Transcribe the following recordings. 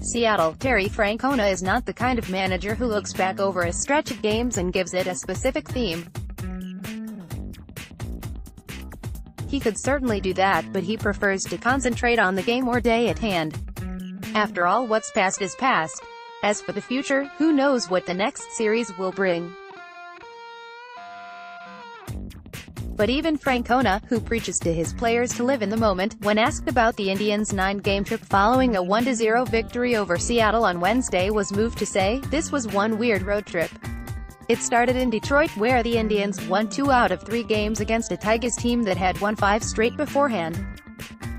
Seattle, Terry Francona is not the kind of manager who looks back over a stretch of games and gives it a specific theme. He could certainly do that, but he prefers to concentrate on the game or day at hand. After all, what's past is past. As for the future, who knows what the next series will bring. But even Francona, who preaches to his players to live in the moment, when asked about the Indians' 9-game trip following a 1-0 victory over Seattle on Wednesday, was moved to say, "This was one weird road trip. It started in Detroit, where the Indians won 2 out of 3 games against a Tigers team that had won 5 straight beforehand.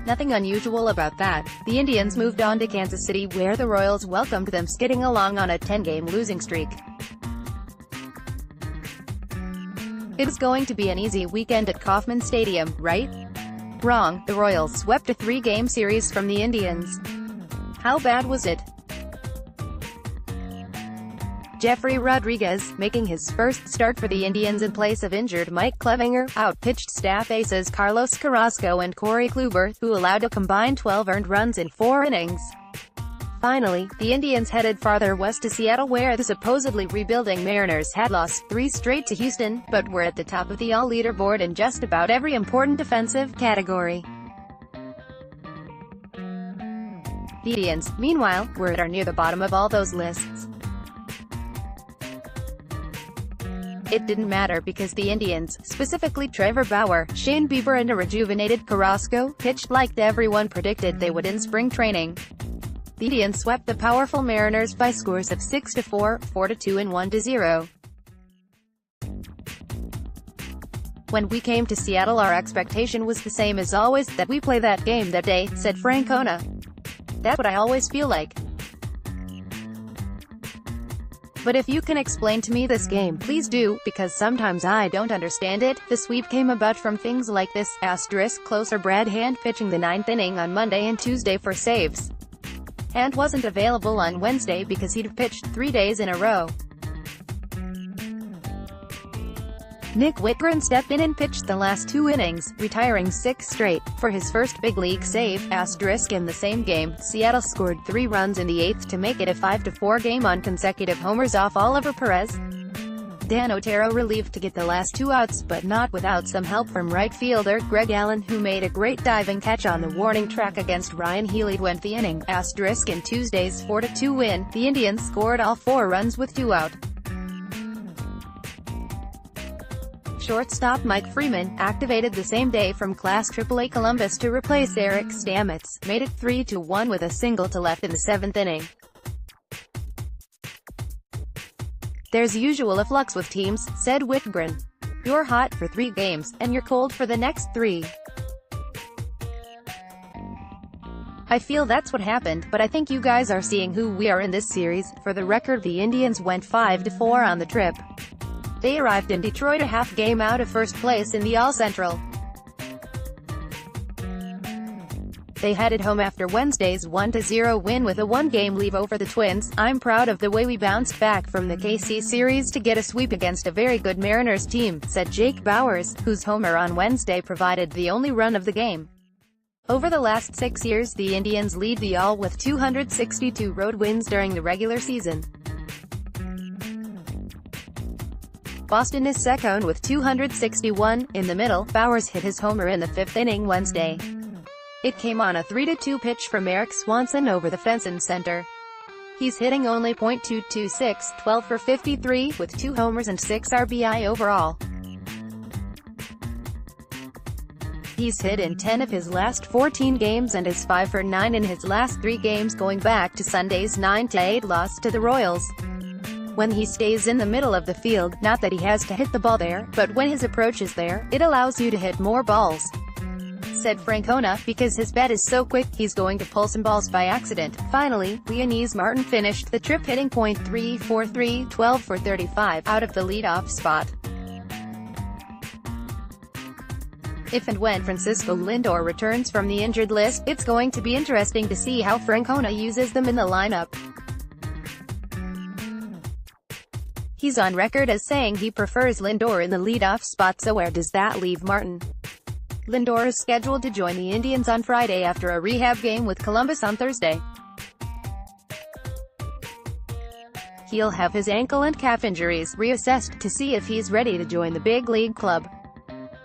Nothing unusual about that. The Indians moved on to Kansas City, where the Royals welcomed them, skidding along on a 10-game losing streak. It was going to be an easy weekend at Kauffman Stadium, right? Wrong. The Royals swept a 3-game series from the Indians. How bad was it?" Jeffrey Rodriguez, making his first start for the Indians in place of injured Mike Clevinger, outpitched staff aces Carlos Carrasco and Corey Kluber, who allowed a combined 12 earned runs in 4 innings. Finally, the Indians headed farther west to Seattle, where the supposedly rebuilding Mariners had lost 3 straight to Houston, but were at the top of the all-leaderboard in just about every important defensive category. The Indians, meanwhile, were at or near the bottom of all those lists. It didn't matter because the Indians, specifically Trevor Bauer, Shane Bieber and a rejuvenated Carrasco, pitched like everyone predicted they would in spring training. The Indians swept the powerful Mariners by scores of 6-4, 4-2 and 1-0. "When we came to Seattle, our expectation was the same as always, that we play that game that day," said Francona. "That's what I always feel like. But if you can explain to me this game, please do, because sometimes I don't understand it." The sweep came about from things like this, closer Brad Hand pitching the 9th inning on Monday and Tuesday for saves. Hand wasn't available on Wednesday because he'd pitched 3 days in a row. Nick Whitgren stepped in and pitched the last 2 innings, retiring 6 straight. For his first big league save, in the same game, Seattle scored 3 runs in the 8th to make it a 5-4 game on consecutive homers off Oliver Perez. Dan Otero relieved to get the last 2 outs, but not without some help from right fielder Greg Allen, who made a great diving catch on the warning track against Ryan Healy to end the inning. In Tuesday's 4-2 win, the Indians scored all 4 runs with 2 out. Shortstop Mike Freeman, activated the same day from Class AAA Columbus to replace Eric Stamets, made it 3-1 with a single to left in the 7th inning. "There's usual a flux with teams," said Whitgren. "You're hot for 3 games, and you're cold for the next 3. I feel that's what happened, but I think you guys are seeing who we are in this series." For the record, the Indians went 5-4 on the trip. They arrived in Detroit a half game out of first place in the All-Central. They headed home after Wednesday's 1-0 win with a 1-game lead over the Twins. "I'm proud of the way we bounced back from the KC series to get a sweep against a very good Mariners team," said Jake Bauers, whose homer on Wednesday provided the only run of the game. Over the last 6 years, the Indians lead the All with 262 road wins during the regular season. Boston is second with 261. In the middle, Bauers hit his homer in the 5th inning Wednesday. It came on a 3-2 pitch from Eric Swanson over the fence in center. He's hitting only .226, 12 for 53, with 2 homers and 6 RBI overall. He's hit in 10 of his last 14 games and is 5 for 9 in his last 3 games going back to Sunday's 9-8 loss to the Royals. When he stays in the middle of the field, not that he has to hit the ball there, but when his approach is there, it allows you to hit more balls, said Francona. Because his bat is so quick, he's going to pull some balls by accident. Finally, Leonys Martin finished the trip hitting .343, 12 for 35, out of the leadoff spot. If and when Francisco Lindor returns from the injured list, it's going to be interesting to see how Francona uses them in the lineup. He's on record as saying he prefers Lindor in the leadoff spot, so where does that leave Martin? Lindor is scheduled to join the Indians on Friday after a rehab game with Columbus on Thursday. He'll have his ankle and calf injuries reassessed to see if he's ready to join the big league club.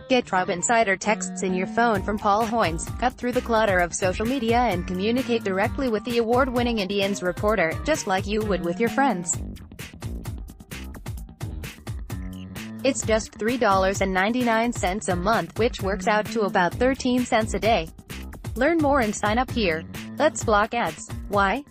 Get Tribe Insider texts in your phone from Paul Hoynes. Cut through the clutter of social media and communicate directly with the award-winning Indians reporter, just like you would with your friends. It's just $3.99 a month, which works out to about 13 cents a day. Learn more and sign up here. Let's block ads. Why?